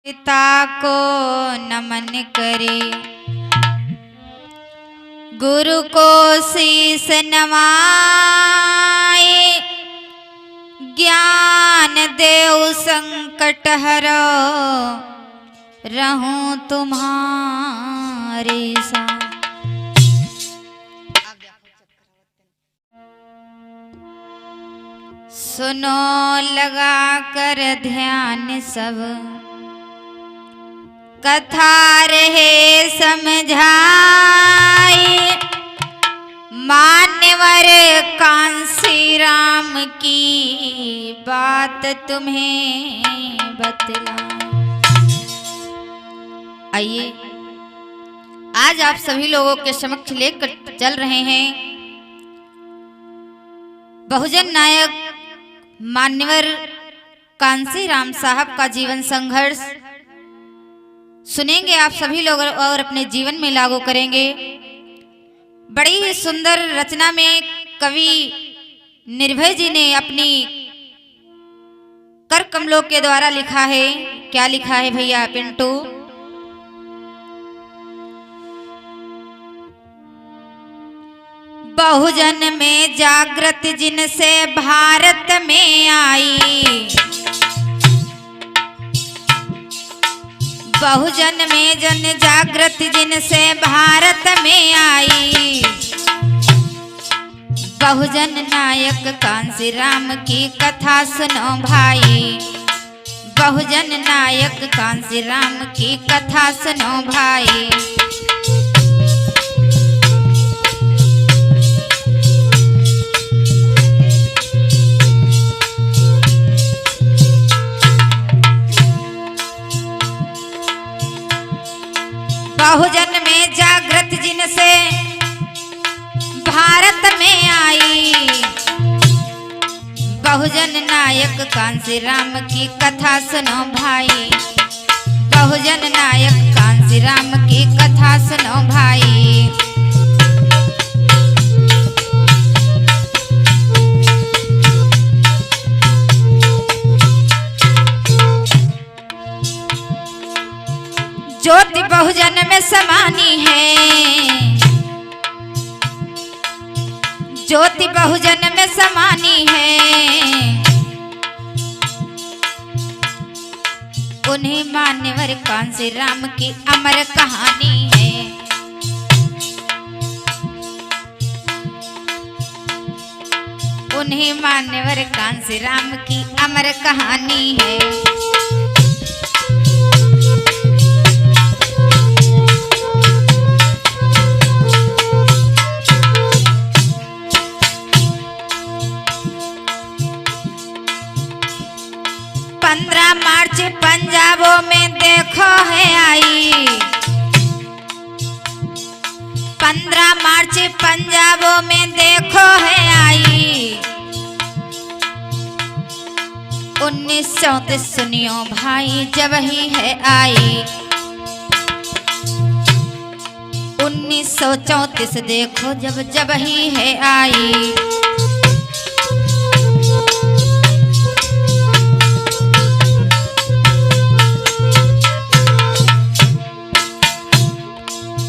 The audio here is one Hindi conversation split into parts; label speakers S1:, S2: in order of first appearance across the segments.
S1: पिता को नमन करे, गुरु को शीस नवाए, ज्ञान देव संकट हरो, रहूं तुम्हारे साथ। सुनो लगा कर ध्यान सब, कथा रहे समझाए, मान्यवर कांसी राम की बात तुम्हें बतलाएं। आइए आज आप सभी लोगों के समक्ष लेकर चल रहे हैं बहुजन नायक मान्यवर कांसी राम साहब का जीवन संघर्ष सुनेंगे आप सभी लोग और अपने जीवन में लागू करेंगे। बड़ी ही सुंदर रचना में कवि निर्भय जी ने अपनी कर कमलों के द्वारा लिखा है। क्या लिखा है भैया पिंटू? बहुजन में जागृत जिनसे भारत में आई, बहुजन में जन जागृत जिनसे भारत में आई, बहुजन नायक कांसी राम की कथा सुनो भाई, बहुजन नायक कांसी राम की कथा सुनो भाई। बहुजन में जागृत जिनसे भारत में आई, बहुजन नायक कांसी राम की कथा सुनो भाई, बहुजन नायक कांसी राम की कथा सुनो भाई। ज्योति बहुजन में समानी है, ज्योति बहुजन में समानी है, उन्हीं मान्यवर कांसी राम की अमर कहानी है, उन्हीं मान्यवर कांसी राम की अमर कहानी है। मार्च पंजाबों में देखो है आई, 15 मार्च पंजाबों में देखो है आई, 1934 सुनियो भाई जब ही है आई, 1934 देखो जब ही है आई।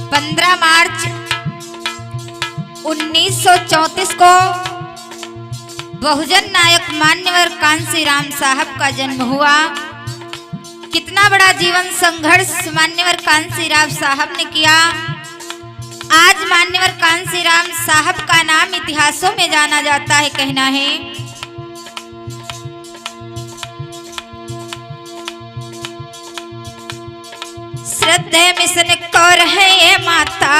S1: 15 मार्च 1934 को बहुजन नायक मान्यवर कांसी राम साहब का जन्म हुआ। कितना बड़ा जीवन संघर्ष मान्यवर कांसी राम साहब ने किया। आज मान्यवर कांसी राम साहब का नाम इतिहासों में जाना जाता है। कहना है श्रद्धे मिशन कौर है ये माता,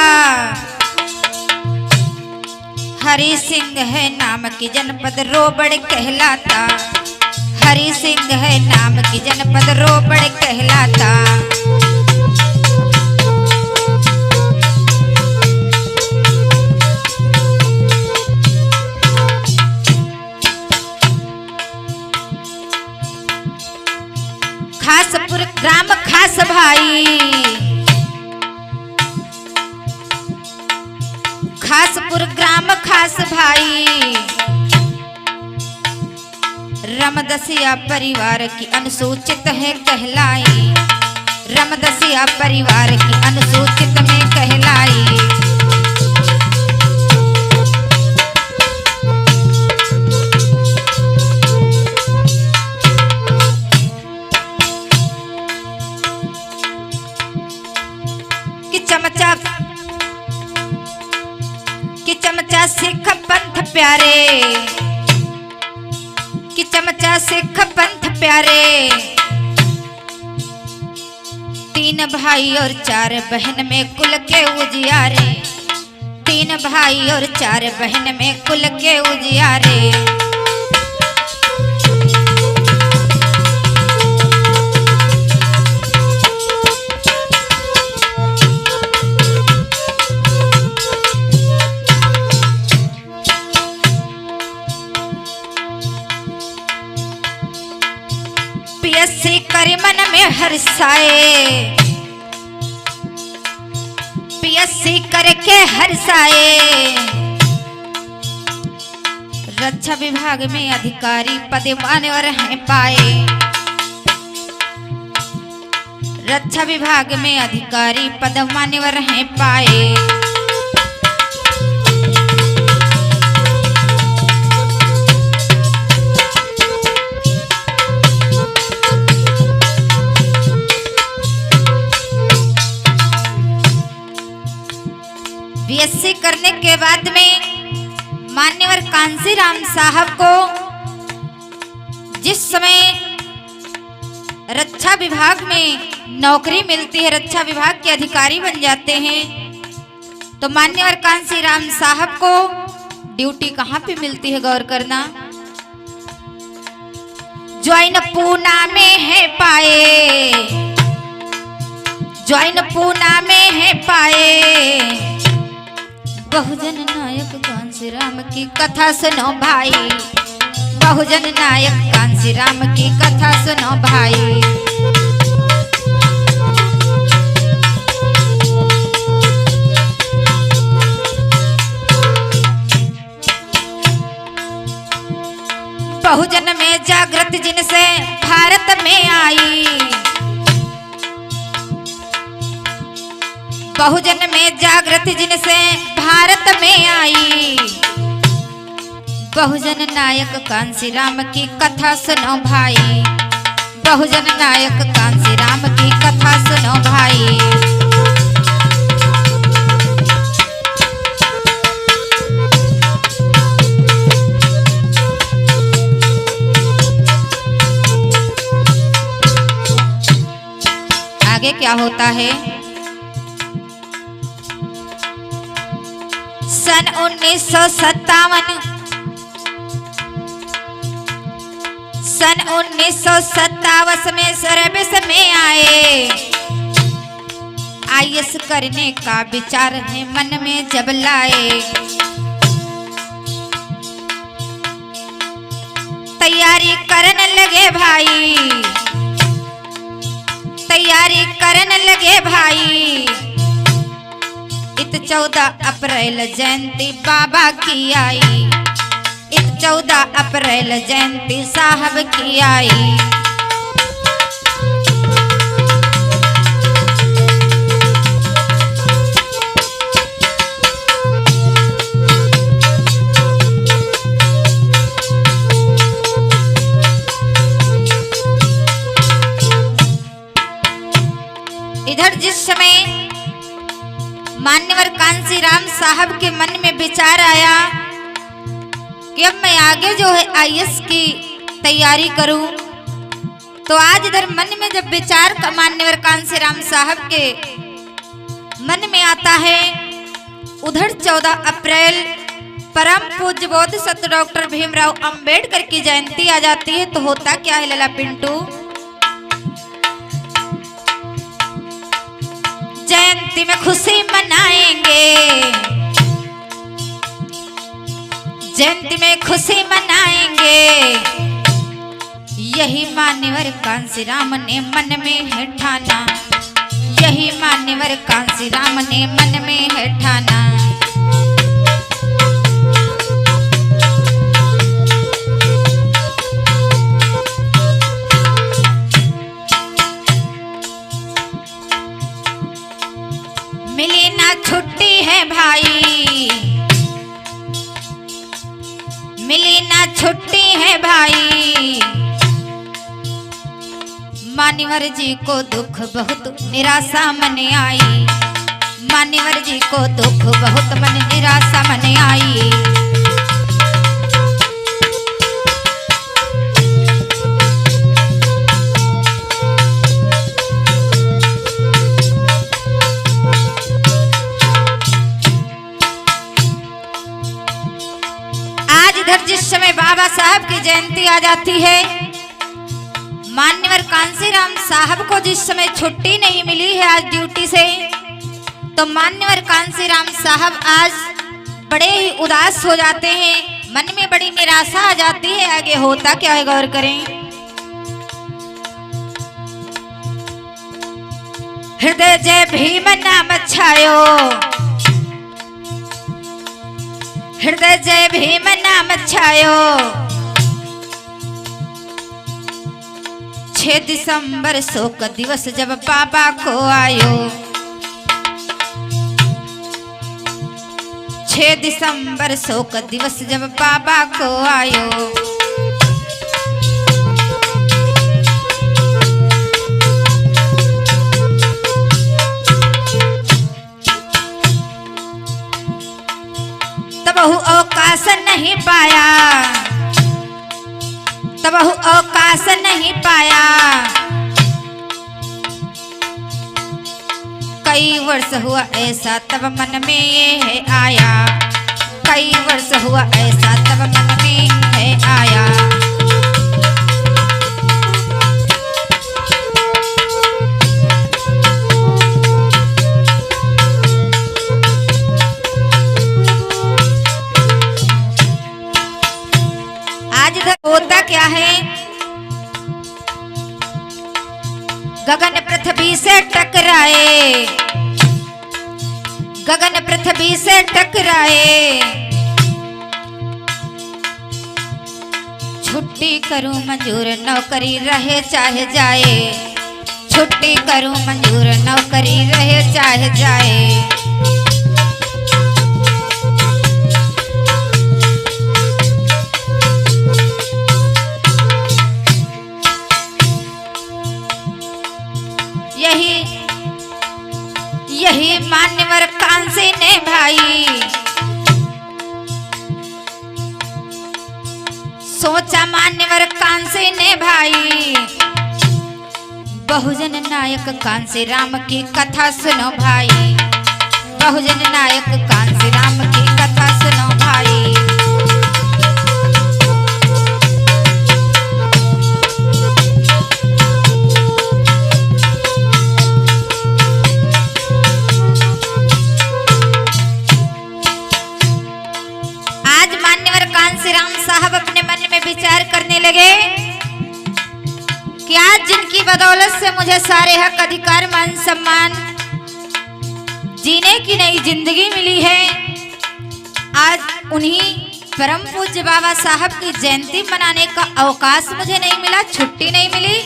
S1: हरि सिंह है नाम की जनपद रोबड़ कहलाता, हरि सिंह है नाम की जनपद रोबड़ कहलाता। खासपुर ग्राम खास भाई, खासपुर ग्राम खास भाई, रमदसिया परिवार की अनुसूचित है कहलाई। धर्मदसिया परिवार की अनुसूचित में कहलाई। कि चमचा सिख पंथ प्यारे, कि चमचा सिख पंथ प्यारे, 3 भाई और 4 बहन में कुल के उजियारे, 3 भाई और 4 बहन में कुल के उजियारे। पियसी कर मन में हर्षाए, पियसी करके हर्षाए, रक्षा विभाग में अधिकारी पद मान्यवर हैं पाए, रक्षा विभाग में अधिकारी पद मान्यवर हैं पाए। बीएससी करने के बाद में मान्यवर कांसीराम साहब को जिस समय रक्षा विभाग में नौकरी मिलती है, रक्षा विभाग के अधिकारी बन जाते हैं, तो मान्यवर कांसीराम साहब को ड्यूटी कहाँ पे मिलती है गौर करना। ज्वाइन पूना में है पाए, ज्वाइन पूना में है पाए, बहुजन नायक कांसीराम की कथा सुनो भाई, बहुजन नायक कांसीराम की कथा सुनो भाई। बहुजन में जागृत जिनसे भारत में आई, बहुजन में जागृत जिनसे भारत में आई, बहुजन नायक कांसीराम की कथा सुनो भाई, बहुजन नायक कांसीराम की कथा सुनो भाई। आगे क्या होता है। सन 1957 सन 1957 में सर्विस में आए, आईएएस करने का विचार है मन में जब लाए, तैयारी करने लगे भाई, तैयारी करने लगे भाई। 14 अप्रैल जयंती बाबा की आई, 14 अप्रैल जयंती साहब की आई। इधर जिस समय मान्यवर कांसीराम साहब के मन में विचार आया कि अब मैं आगे जो है आईएएस की तैयारी करूं, तो आज इधर मन में जब विचार का मान्यवर कांसीराम साहब के मन में आता है, उधर 14 अप्रैल परम पूज्य बोधिसत्व डॉक्टर भीमराव अंबेडकर की जयंती आ जाती है। तो होता क्या है लला पिंटू, जयंती में खुशी मनाएंगे, जयंती में खुशी मनाएंगे, यही मान्यवर कांसीराम ने मन में है ठाना, यही मान्यवर कांसीराम ने मन में है ठाना। ना छुट्टी है भाई, मिली ना छुट्टी है भाई। मान्यवर जी को दुख बहुत निराशा मन आई, मान्यवर जी को दुख बहुत मन निराशा मन आई। आज इधर जिस समय बाबा साहब की जयंती आ जाती है, मान्यवर कांसीराम साहब को जिस समय छुट्टी नहीं मिली है आज ड्यूटी से, तो मान्यवर कांसीराम साहब आज बड़े ही उदास हो जाते हैं, मन में बड़ी निराशा आ जाती है। आगे होता क्या है गौर करें। हृदय जय भीम नाम छायो, हृदय जय भीम नाम छायो। 6 दिसंबर शोक दिवस जब बाबा को आयो, 6 दिसंबर शोक दिवस जब बाबा को आयो। तब अवकाश नहीं पाया, तब अवकाश नहीं पाया। कई वर्ष हुआ ऐसा तब मन में ये है आया, कई वर्ष हुआ ऐसा तब मन में है आया। आज इधर होता क्या है, गगन पृथ्वी से टकराए, गगन पृथ्वी से टकराए। छुट्टी करूं मंजूर नौकरी रहे चाहे जाए, छुट्टी करूं मंजूर नौकरी रहे चाहे जाए। यही मान्यवर कांसी ने भाई सोचा, मान्यवर कांसी ने भाई। बहुजन नायक कांसी राम की कथा सुनो भाई, बहुजन नायक कांसी राम की कथा सुनो भाई। कांसीराम साहब अपने मन में विचार करने लगे कि आज जिनकी बदौलत से मुझे सारे हक अधिकार मान सम्मान जीने की नई जिंदगी मिली है, आज उन्हीं परम पूज्य बाबा साहब की जयंती मनाने का अवकाश मुझे नहीं मिला, छुट्टी नहीं मिली।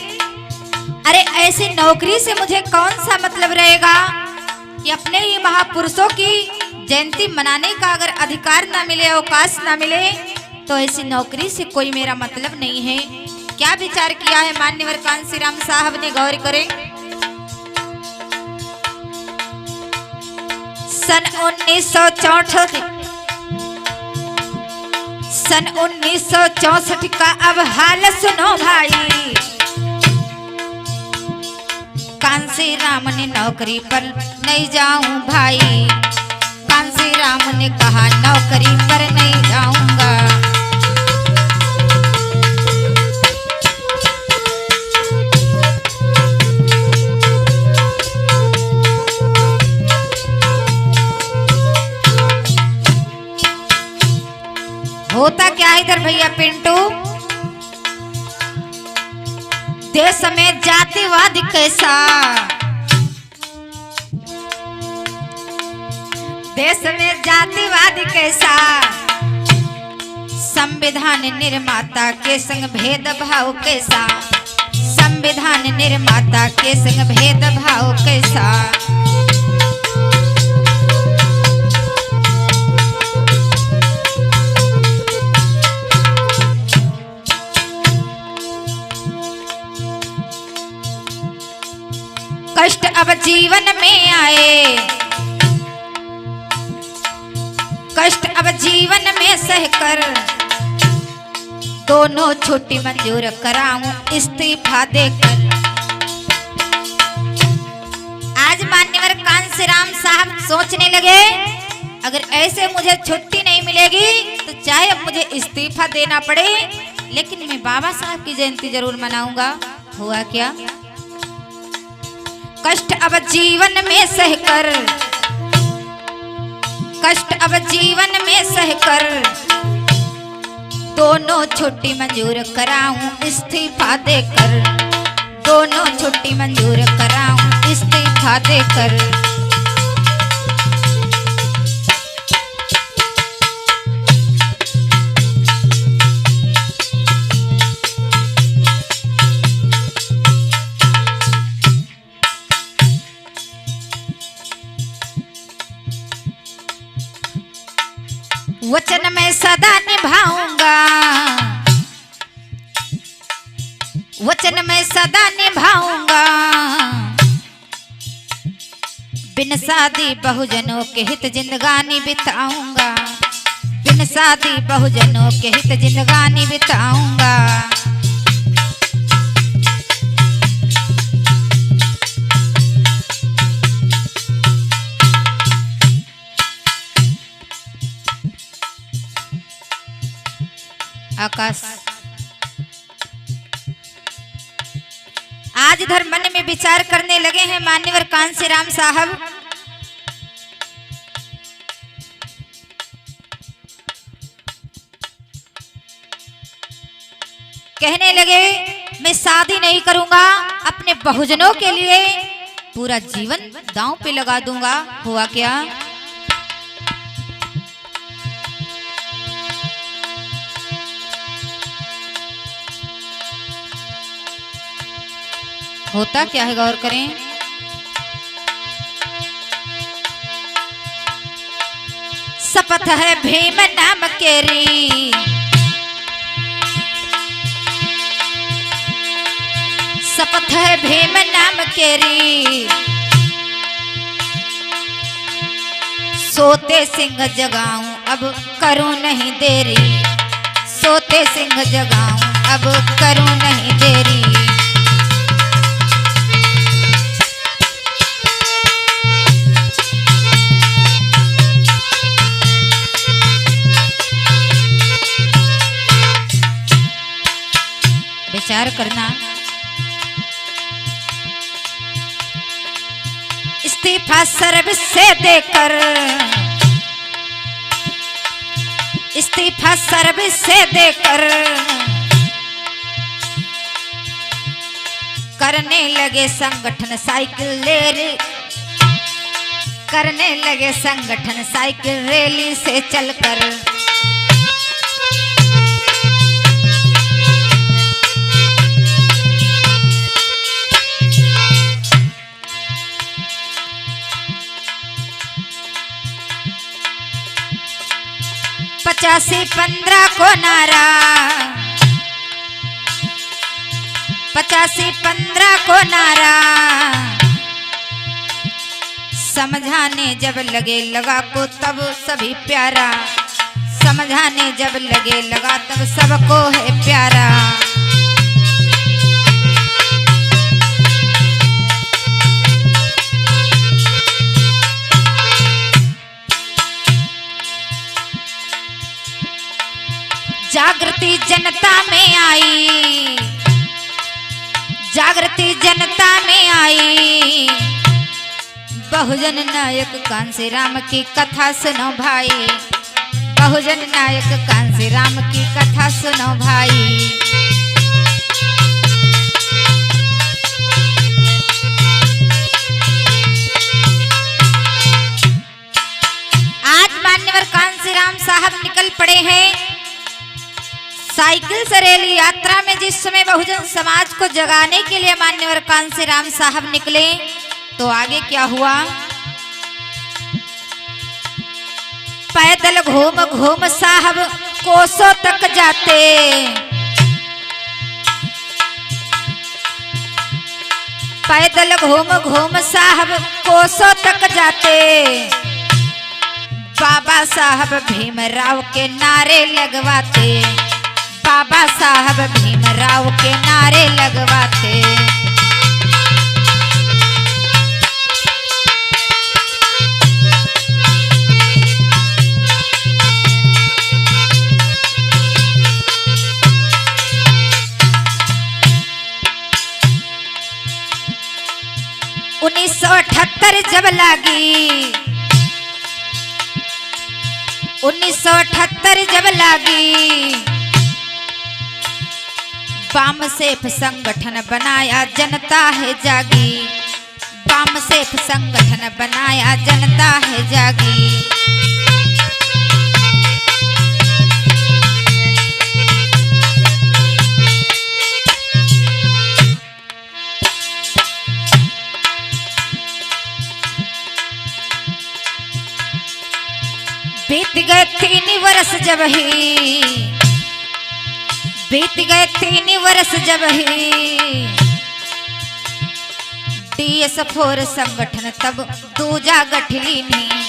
S1: अरे ऐसी नौकरी से मुझे कौन सा मतलब रहेगा कि अपने ही महापुरुषों की जयंती मनाने का अगर अधिकार ना मिले, अवकाश ना मिले, तो ऐसी नौकरी से कोई मेरा मतलब नहीं है। क्या विचार किया है मान्यवर कांसीराम साहब ने, गौर करें। सन 1964 का अब हाल सुनो भाई। कांसीराम ने नौकरी पर नहीं जाऊं भाई, कांसीराम ने कहा नौकरी पर नहीं जाऊंगा। होता क्या इधर भैया पिंटू, देश में जातिवाद कैसा, देश में जातिवाद कैसा। संविधान निर्माता के संग भेदभाव कैसा, संविधान निर्माता के संग भेदभाव कैसा। कष्ट अब जीवन में आए, कष्ट अब जीवन में सहकर दोनों छुट्टी मंजूर कराऊं इस्तीफा देकर। आज मान्यवर कांसीराम साहब सोचने लगे, अगर ऐसे मुझे छुट्टी नहीं मिलेगी तो चाहे अब मुझे इस्तीफा देना पड़े, लेकिन मैं बाबा साहब की जयंती जरूर मनाऊंगा। हुआ क्या? कष्ट अब जीवन में सहकर, कष्ट अब जीवन में सहकर दोनों छुट्टी मंजूर कराऊं इस्तीफा देकर, दोनों छुट्टी मंजूर कराऊं इस्तीफा देकर। वचन मैं सदा निभाऊंगा, वचन मैं सदा निभाऊंगा, बिन शादी बहुजनों के हित जिंदगानी बिताऊंगा, बिन शादी बहुजनों के हित जिंदगानी बिताऊंगा। आकाश आज इधर मन में विचार करने लगे हैं मान्यवर कांसीराम साहब। कहने लगे मैं शादी नहीं करूंगा, अपने बहुजनों के लिए पूरा जीवन दांव पे लगा दूंगा। हुआ क्या? होता क्या है गौर करें। शपथ है भीम नाम केरी, शपथ है भीम नाम केरी, सोते सिंह जगाऊं अब करूं नहीं देरी, सोते सिंह जगाऊं अब करूं नहीं देरी। विचार करना, इस्तीफा सर्विस से देकर, इस्तीफा सर्विस से देकर करने लगे संगठन साइकिल रैली, करने लगे संगठन साइकिल रैली से चलकर। पचासी 15 को नारा, पचासी 15 को नारा, समझाने जब लगे लगा को तब सभी प्यारा, समझाने जब लगे लगा तब सबको है प्यारा। जागृति जनता में आई, जागृति जनता में आई, बहुजन नायक कांसीराम की कथा सुनो भाई, बहुजन नायक कांसीराम की कथा सुनो भाई। आज मान्यवर कांसीराम साहब निकल पड़े हैं साइकिल से रैली यात्रा में। जिस समय बहुजन समाज को जगाने के लिए मान्यवर कांसीराम साहब निकले तो आगे क्या हुआ? पैदल घूम घूम साहब कोसों तक जाते, पैदल घूम घूम साहब कोसों तक जाते, बाबा साहब भीमराव के नारे लगवाते, बाबा साहब भीमराव के नारे लगवाते। उन्नीस सौ 78 जब लागी, 1978 जब लागी, बाम सेफ संगठन बनाया जनता है जागी, बाम सेफ संगठन बनाया जनता है जागी। बीत गए 3 वर्ष जब ही, बीत गए 3 वर्ष जब ही, DS4 संगठन तब दूजा गठली नहीं,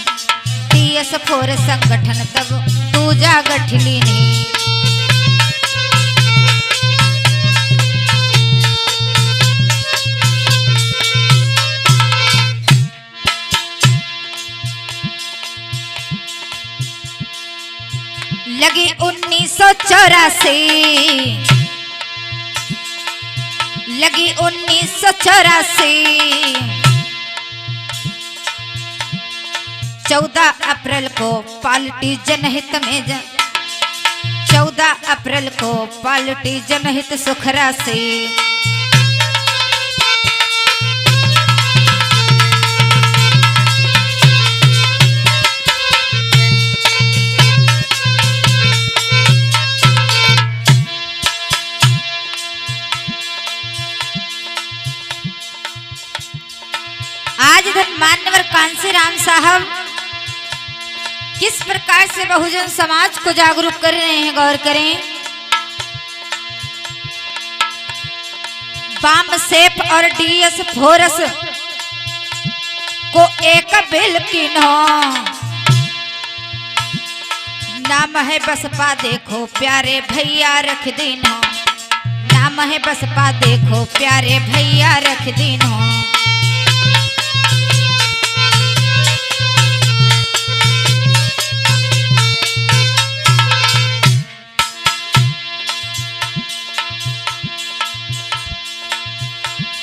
S1: DS4 संगठन तब दूजा गठली नहीं। लगी 1984, लगी 1984, 14 अप्रैल को पार्टी जनहित में 14 अप्रैल को पार्टी जनहित सुखरा से, आज इधर मान्यवर कांसीराम साहब किस प्रकार से बहुजन समाज को जागरूक कर रहे हैं, गौर करें। बाम सेफ और DS4 को एक बिल किन्हो, नाम है बसपा देखो प्यारे भैया रख दीनो, नाम है बसपा देखो प्यारे भैया रख दीनो।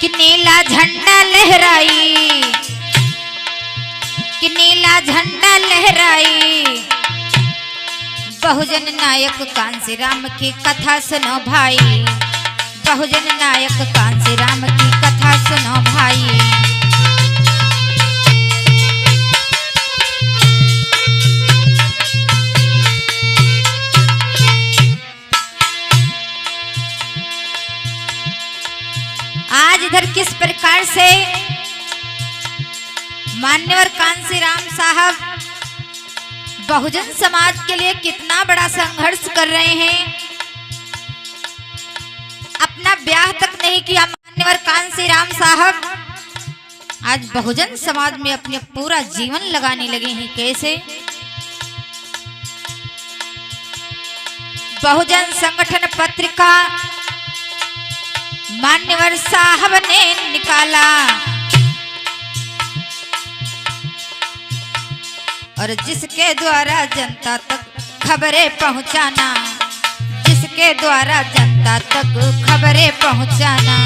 S1: कि नीला झंडा लहराई, कि नीला झंडा लहराई, बहुजन नायक कांसीराम की कथा सुनो भाई, बहुजन नायक कांसीराम की कथा सुनो भाई। आज इधर किस प्रकार से मान्यवर कांसीराम साहब बहुजन समाज के लिए कितना बड़ा संघर्ष कर रहे हैं। अपना ब्याह तक नहीं किया मान्यवर कांसीराम साहब, आज बहुजन समाज में अपने पूरा जीवन लगाने लगे हैं। कैसे? बहुजन संगठन पत्रिका मान्यवर साहब ने निकाला और जिसके द्वारा जनता तक खबरें पहुंचाना, जिसके द्वारा जनता तक खबरें पहुंचाना।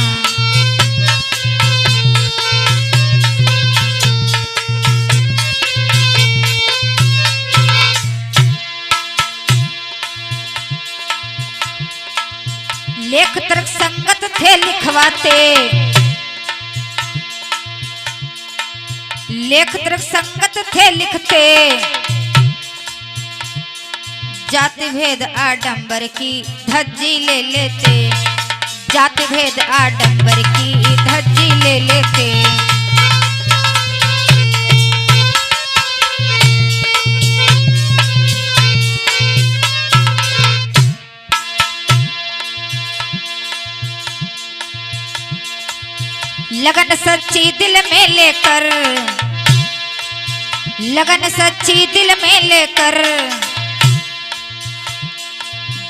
S1: लेख तर्क संगत थे लिखवाते, लेख तर्क संगत थे लिखते, जाति भेद आडंबर की धज्जी ले लेते, जाति भेद आडंबर की धज्जी ले लेते। लगन सच्ची दिल में लेकर, लगन सच्ची दिल में लेकर,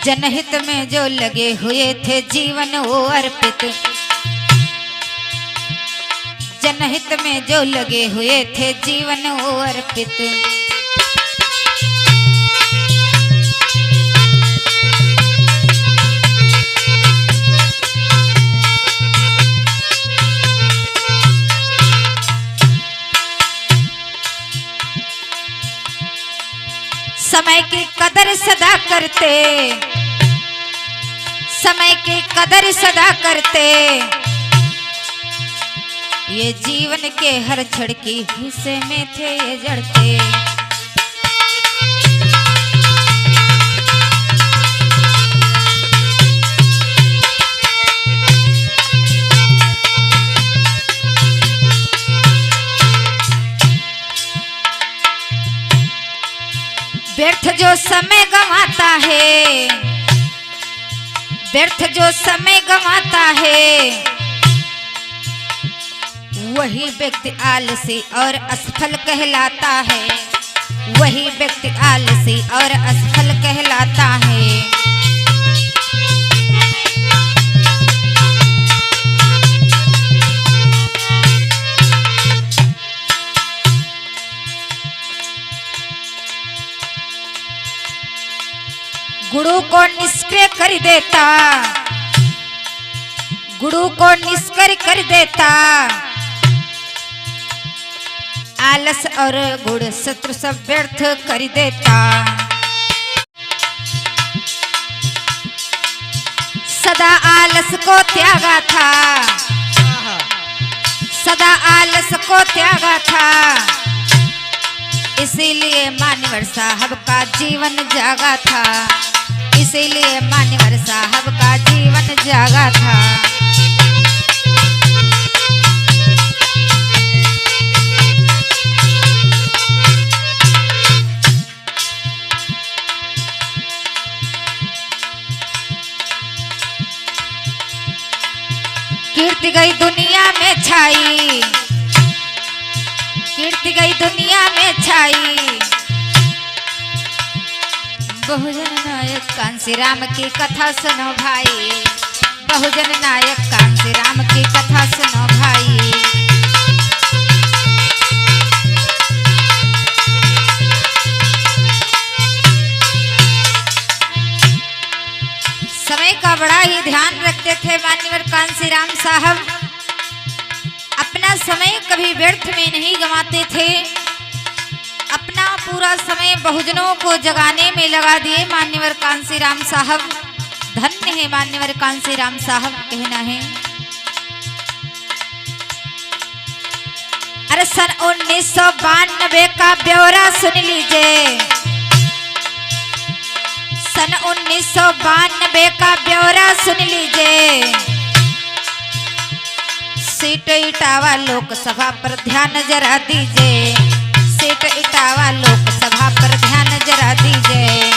S1: जनहित में जो लगे हुए थे जीवन वो अर्पित, जनहित में जो लगे हुए थे जीवन वो अर्पित। समय की कदर सदा करते, समय की कदर सदा करते, ये जीवन के हर क्षण की हिस्से में थे ये जड़ते। व्यर्थ जो समय गंवाता है, व्यर्थ जो समय गंवाता है, वही व्यक्ति आलसी और असफल कहलाता है, वही व्यक्ति आलसी और असफल कहलाता है। गुरु को निष्क्रिय कर देता, गुरु को निष्क्रिय कर देता, आलस और गुण शत्रु सब व्यर्थ कर देता। सदा आलस को त्यागा था, सदा आलस को त्यागा था, इसीलिए मान्यवर साहब का जीवन जागा था, इसीलिए मान्यवर साहब का जीवन जागा था। कीर्ति गई दुनिया में छाई, कीर्ति गई दुनिया में छाई, बहुजन नायक कांसीराम की कथा सुनो भाई, बहुजन नायक कांसीराम की कथा सुनो भाई। समय का बड़ा ही ध्यान रखते थे मान्यवर कांसीराम साहब, अपना समय कभी व्यर्थ में नहीं गंवाते थे, अपना पूरा समय बहुजनों को जगाने में लगा दिए मान्यवर कांसीराम साहब। धन्य है मान्यवर कांसीराम साहब कहना है। अरे सन 1992 का ब्यौरा सुन लीजिए, सन 1992 का ब्यौरा सुन लीजिए। सीट इटावा लोकसभा पर ध्यान जरा दीजिए, सीट इटावा लोकसभा पर ध्यान जरा दीजिए।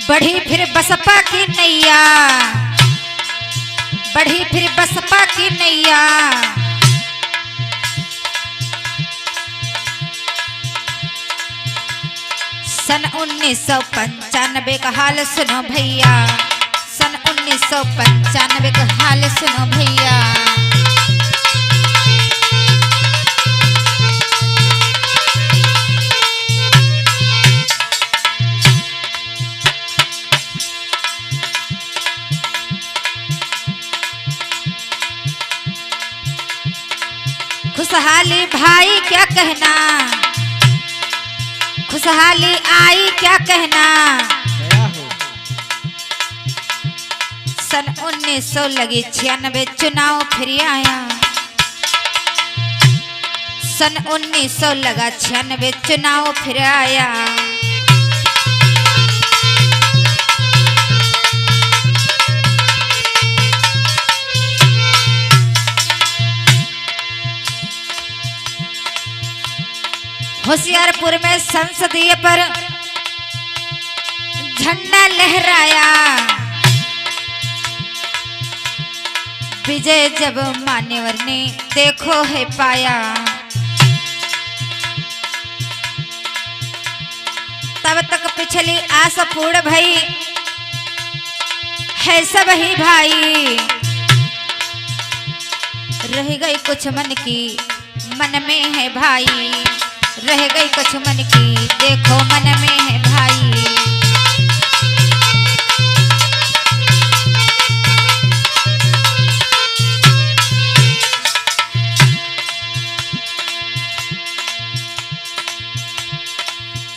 S1: बढ़ी फिर बसपा की नैया, बढ़ी फिर बसपा की नैया, सन 1995 का हाल सुनो भैया, सन 1995 का हाल सुनो भैया। खुशहाली भाई क्या कहना, खुशहाली आई क्या कहना। सन 1996 चुनाव फिर आया, सन 1996 चुनाव फिर आया। हो होशियारपुर में संसदीय पर झंडा लहराया। विजय जब मान्यवर ने देखो है पाया, तब तक पिछली आस पूर्ण भई है सब ही भाई। रह गई कुछ मन की मन में है भाई, रह गई कुछ मन की देखो मन में है भाई।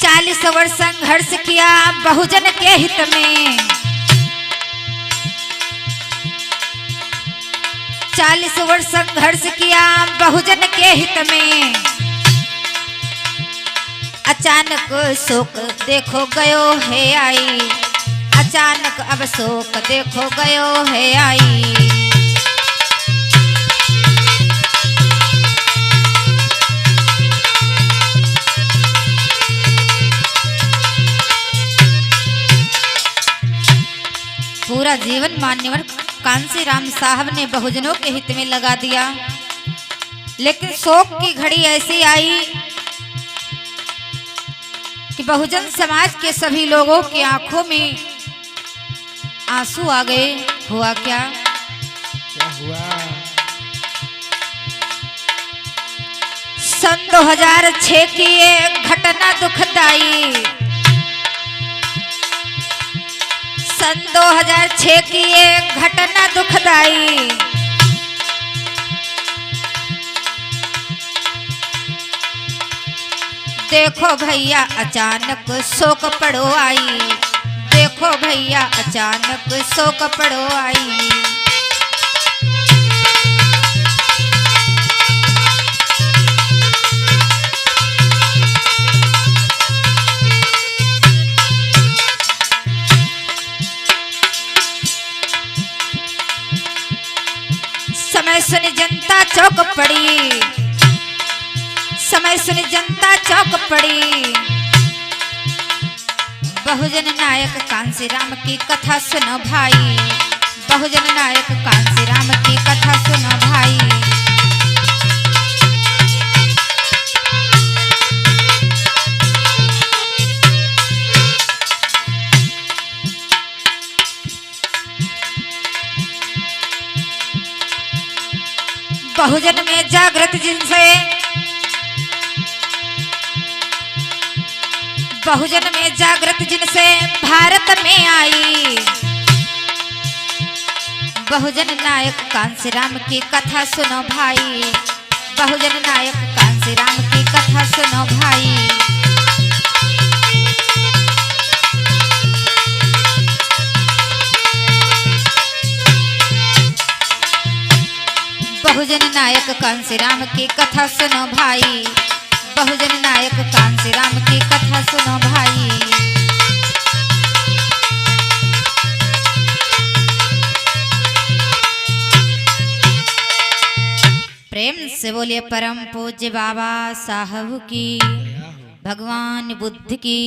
S1: 40 वर्ष संघर्ष किया बहुजन के हित में, 40 वर्ष संघर्ष किया बहुजन के हित में। अचानक शोक देखो गयो है आई, अचानक अब शोक देखो गयो है आई। पूरा जीवन मान्यवर कांसीराम साहब ने बहुजनों के हित में लगा दिया, लेकिन शोक की घड़ी ऐसी आई कि बहुजन समाज के सभी लोगों की आंखों में आंसू आ गए। हुआ क्या?
S2: क्या हुआ?
S1: सन 2006 की ये घटना दुखदाई, सन 2006 की ये घटना दुखदाई। देखो भैया अचानक शोक पड़ो आई, देखो भैया अचानक शोक पड़ो आई। समय सुनी जनता चौक पड़ी, समय सुनी जनता चौक पड़ी। बहुजन नायक कांसीराम की कथा सुनो भाई, बहुजन नायक कांसीराम की कथा सुनो भाई। बहुजन में जागृत जिनसे, बहुजन में जागृत जिनसे भारत में आई। बहुजन नायक कांसीराम की कथा सुनो भाई, बहुजन नायक कांसीराम की कथा सुनो भाई। बहुजन नायक कांसीराम की कथा सुनो भाई, बहुजन नायक कांसीराम की कथा सुनो भाई। प्रेम से बोलिए परम पूज्य बाबा साहब की, भगवान बुद्ध की।